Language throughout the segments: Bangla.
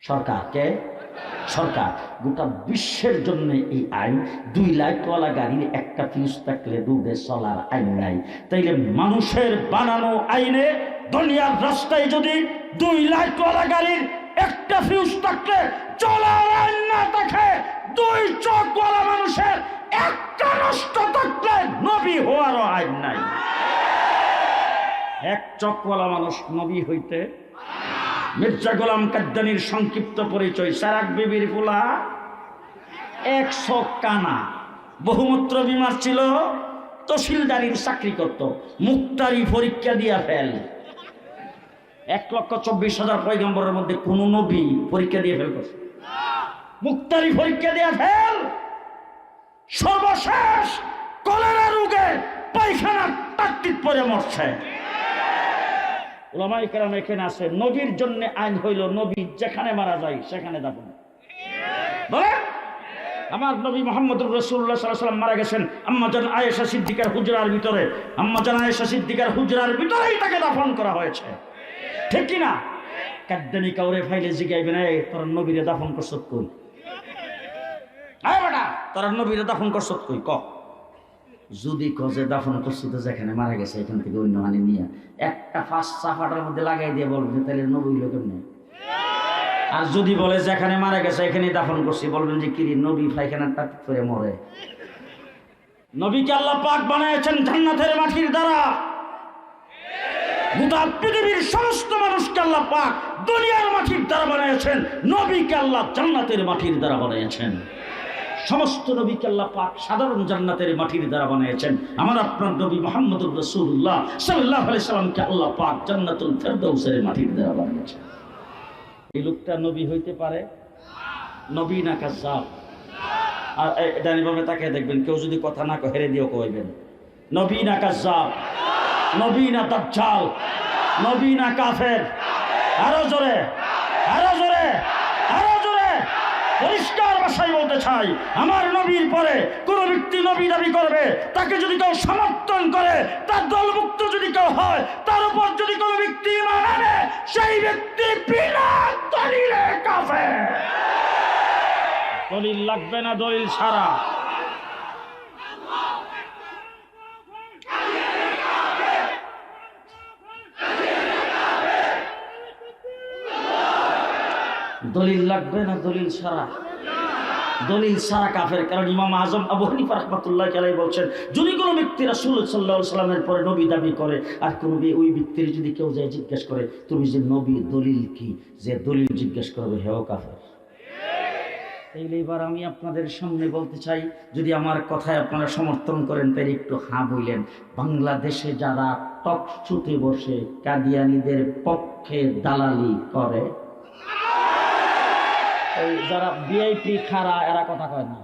সরকারকে সরকার গোটা বিশ্বের জন্য এই আইন 2 লাইটওয়ালা গাড়ির একটা ফিউজ থাকলে ডুবে চলার আইন নাই। তাইলে মানুষের বানানো আইনে দুনিয়ার রাস্তায় যদি 2 লাইটওয়ালা গাড়ির একটা ফিউজ থাকলে চলার আইন না থাকে, 2 চোখওয়ালা মানুষের একটা নষ্ট থাকলে নবী হওয়ারও আইন নাই। 1 চোখওয়ালা মানুষ নবী হইতে। মির্জা গোলাম কাদ্দানির সংক্ষিপ্ত পরিচয়। সারাক বিবির পোলা 100 কানা, বহুমূত্র বিমার ছিল, তহসিলদারির চাকরি করত, মুক্তারি পরীক্ষা দিয়া ফেল। 1,24,000 পয়গম্বরের মধ্যে কোন নবী পরীক্ষা দিয়ে ফেল করছে? মুক্তারি পরীক্ষা দিয়া ফেল। সর্বশেষ কলেরা রোগে পায়খানা টাকটিক পরে মরছে। ওলামায়ে কেরাম এখানে আছে। নবীর জন্য আইন হইল নবী যেখানে মারা যায় সেখানে দাফন। বলে আমার নবী মুহাম্মদুর রাসূলুল্লাহ সাল্লাল্লাহু আলাইহি ওয়াসাল্লাম মারা গেছেন আম্মা জান আয়েশা সিদ্দিকার হুজরার ভিতরে। আম্মা জান আয়েশা সিদ্দিকার হুজরার ভিতরেই তাকে দাফন করা হয়েছে, ঠিক কি না? কাদ্দানি কাউরে ফাইলে জিগাইবেন, এই তোর নবীরে দাফন করছত কই? আয় বেটা, তোর নবীরে দাফন করছত কই? ক। যদি কজে দাফন করছি তো যেখানে মারা গেছে এখান থেকে অন্য হানি নিয়ে একটা ফাঁস চাপাটার মধ্যে লাগাই দিয়ে বলবেন তাহলে নবী হইল কেমনে? আর যদি বলে যেখানে মারা গেছে এখানে দাফন করছি, বলবেন যে কিরি নবী পায়খানা টাকটিক করে মরে। নবীকে আল্লাহ পাক বানিয়েছেন জান্নাতের মাটির দ্বারা। গোটা পৃথিবীর সমস্ত মানুষকে আল্লাহ পাক দুনিয়ার মাটির দ্বারা বানিয়েছেন, নবীকে আল্লাহ জান্নাতের মাটির দ্বারা বানিয়েছেন। সমস্ত নবীকে আল্লাহ পাক সাধারণ জান্নাতের মাটির দ্বারা বানিয়েছেন। আমার আপনার নবী মুহাম্মদুর রাসূলুল্লাহ সাল্লাল্লাহু আলাইহি সাল্লামকে আল্লাহ পাক জান্নাতুল ফেরদাউসের মাটির দ্বারা বানিয়েছেন। এই লোকটা নবী হইতে পারে? নবী না কাজ্জাব? আর ডানি বামে তাকিয়ে দেখবেন, কেউ যদি কথা না কয় হেরে দিও কইবেন। নবী না কাজ্জাব? নবী না দাজ্জাল? নবী না কাফের? আরো জোরে, আরো জোরে, আরো জোরে পরিষ্কার ভাষায় বলতে চাই, আমার নবীর পরে কোন ব্যক্তি নবী দাবি করবে, তাকে যদি কেউ সমর্থন করে, তার দলভুক্ত যদি কেউ হয়, তার উপর যদি কোন ব্যক্তি ঈমান আনে, সেই ব্যক্তি বিনা দলিলে কাফের। দলিল লাগবে না, দলিল ছাড়া। দলিল লাগবে না, দলিল ছাড়া। দলিল ছাড়া কাফের। কারণ ইমাম আজম আবু হানিফা রাহমাতুল্লাহি আলাইহি বলছেন, যদি কোনো ব্যক্তি রাসূল সাল্লাল্লাহু আলাইহি সাল্লামের পরে নবী দাবি করে, আর কোনো ওই ব্যক্তির যদি কেউ যায় জিজ্ঞেস করে তুমি যে নবী, দলিল কি, যে দলিল জিজ্ঞেস করবে হেও কাফের। তাইলে এবার আমি আপনাদের সামনে বলতে চাই, যদি আমার কথায় আপনারা সমর্থন করেন তাই একটু হ্যাঁ বললেন। বাংলাদেশে যারা টক শোতে বসে কাদিয়ানীদের পক্ষে দালালি করে, যারা ভিআইপি খারা, এরা কথা কয় না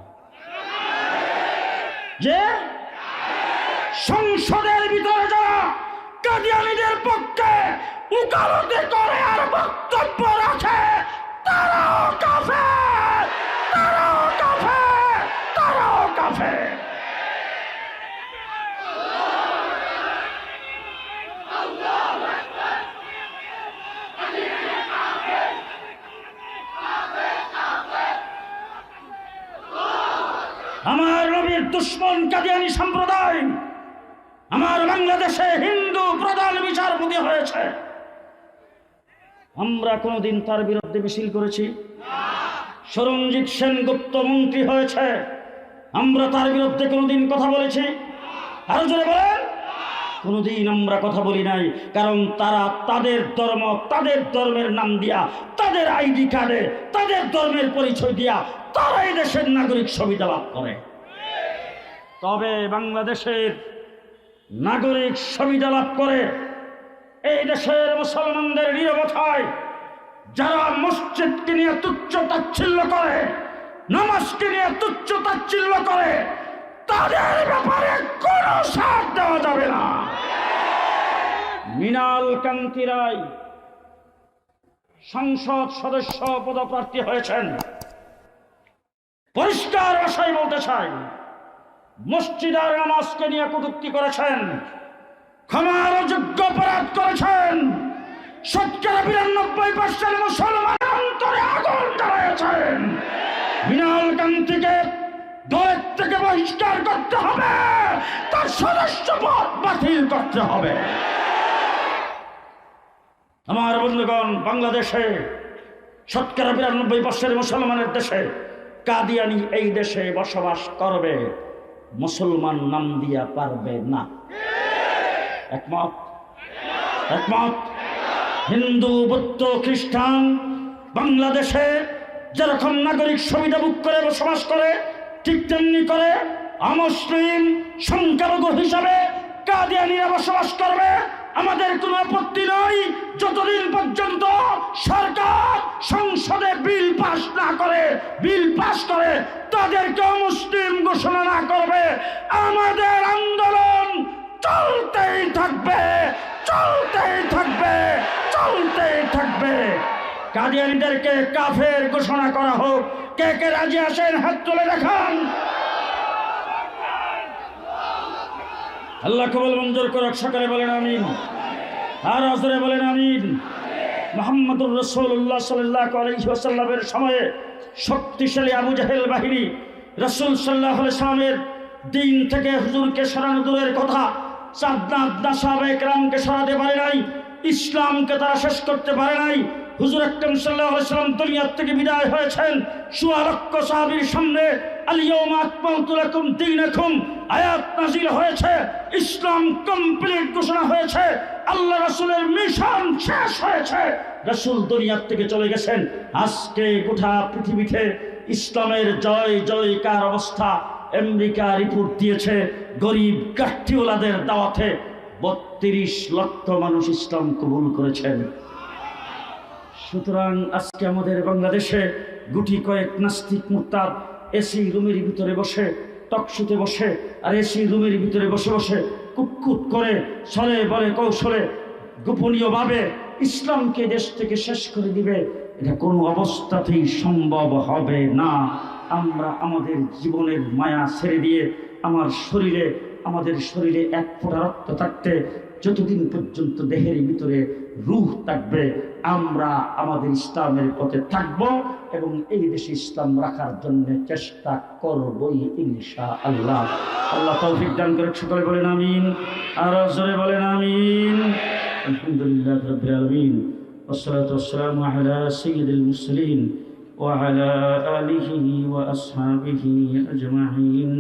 যে সংসদের ভিতরে যারা কাদিয়ানীদের পক্ষে উকালতি করে আর বক্তব্য রাখে, তারাও কাফের, তারাও কাফের, তারাও কাফের। আমার নবীর দুশ্মন কাদিয়ানী সম্প্রদায় আমার বাংলাদেশে হিন্দু প্রধান বিচারপতি হয়েছে। আমরা কোনদিন তার বিরুদ্ধে মিছিল করেছি? সরঞ্জিত সেনগুপ্ত মন্ত্রী হয়েছে, আমরা তার বিরুদ্ধে কোনদিন কথা বলেছি? আরো জোরে বলেন। কোনদিন আমরা কথা বলি নাই, কারণ তারা তাদের ধর্ম, তাদের ধর্মের নাম দিয়া, তাদের আইডি কার্ডে তাদের ধর্মের পরিচয় দিয়া তারা এই দেশের নাগরিক সুবিধা লাভ করে। তবে বাংলাদেশের নাগরিক সুবিধা লাভ করে এই দেশের মুসলমানদের নিরবতায় যারা মসজিদকে নিয়ে তুচ্ছ তাচ্ছিল্য করে, নামাজকে নিয়ে তুচ্ছ তাচ্ছিল্য করে, তাদের ব্যাপারে কোনো সাথ দেওয়া যাবে না। মৃণাল কান্তি রায় সংসদ সদস্য পদপ্রার্থী হয়েছেন। পরিষ্কার ভাষায় বলতে চাই, মসজিদ আর নামাজকে নিয়ে কটূক্তি করেছেন, ক্ষমার যোগ্য অপরাধ করেছেন। ৯০-৯২% মুসলমান অন্তরে আগুন বহিষ্কার করতে হবে, তার সদস্যপদ বাতিল করতে হবে। আমার বন্ধুগণ, বাংলাদেশে ৯৯% মুসলমানের দেশে কাদিয়ানি এই দেশে বসবাস করবে, মুসলমান নাম দিয়া পারবে না। একমত? একমত? হিন্দু, বৌদ্ধ, খ্রিস্টান বাংলাদেশে যেরকম নাগরিক সুবিধা ভোগ করে বসবাস করে, ঠিক তেমনি করে অমুসলিম সংখ্যালঘু হিসাবে কাদিয়ানিরা বসবাস করবে। আমাদের কোনো আপত্তি নয়, যতদিন পর্যন্ত সরকার সংসদে বিল পাস না করে, বিল পাস করে তাদেরকে মুসলিম ঘোষণা না করবে, আমাদের আন্দোলন চলতেই থাকবে, চলতেই থাকবে, চলতেই থাকবে। কাদিয়ানীদেরকে কাফের ঘোষণা করা হোক। কে কে রাজি আছেন? হাত তুলে দেখান। আল্লাহ কবুল মঞ্জুর করুক। সকলে বলেন আমিন, আর আসরে বলেন আমিন। মুহাম্মদুর রাসূলুল্লাহ সাল্লাল্লাহু আলাইহি ওয়াসাল্লামের সময়ে শক্তিশালী আবু জাহেল বাহিনী রাসূল সাল্লাল্লাহু আলাইহি ওয়াসাল্লামের দিন থেকে হুজুরকে সরানো দূরের কথা, সাহাবায়ে সাহাবায়ে কেরামকে সরাতে পারে নাই, ইসলামকে তারা শেষ করতে পারে নাই। হুজুর আকরাম সাল্লাল্লাহু আলাইহি ওয়াসাল্লাম দুনিয়া থেকে বিদায় হয়েছেন, ১৬ লক্ষ সাহাবীর সামনে আল ইয়াউমা আকমালতু লাকুম দীনাকুম আয়াত নাযিল হয়েছে, ইসলাম কমপ্লিট ঘোষণা হয়েছে, আল্লাহ রাসূলের মিশন শেষ হয়েছে, রাসূল দুনিয়া থেকে চলে গেছেন। আজকে গোটা পৃথিবীতে ইসলামের জয় জয়কার অবস্থা। আমেরিকা রিপোর্ট দিয়েছে, গরিব কাঠটিওয়ালাদের দাওয়াতে ৩২ লক্ষ মানুষ ইসলাম কবুল করেছেন। সুতরাং আজকে আমাদের বাংলাদেশে গুটি কয়েক নাস্তিক মুরতাদ এসি রুমের ভিতরে বসে, টকশুতে বসে, আর এসি রুমের ভিতরে বসে বসে কুটকুট করে ছলে বলে কৌশলে গোপনীয়ভাবে ইসলামকে দেশ থেকে শেষ করে দিবে, এটা কোনো অবস্থাতেই সম্ভব হবে না। আমরা আমাদের জীবনের মায়া ছেড়ে দিয়ে আমাদের শরীরে এক ফোঁটা রক্ত থাকতে, যতদিন পর্যন্ত দেহের ভিতরে রূহ থাকবে, আমরা আমাদের ইসলামের পথে থাকব এবং এই দেশে ইসলাম রাখার জন্য চেষ্টা করবই ইনশাআল্লাহ। আল্লাহ তৌফিক দান করে। সকলে বলেন আমিন, আর জোরে বলেন আমিন। আলহামদুলিল্লাহ রাব্বিল আলামিন, ওয়াসসালাতু ওয়াসসালামু আলা সাইয়্যিদিল মুরসালিন ওয়া আলা আলিহি ওয়া আসহাবিহি আজমাইন।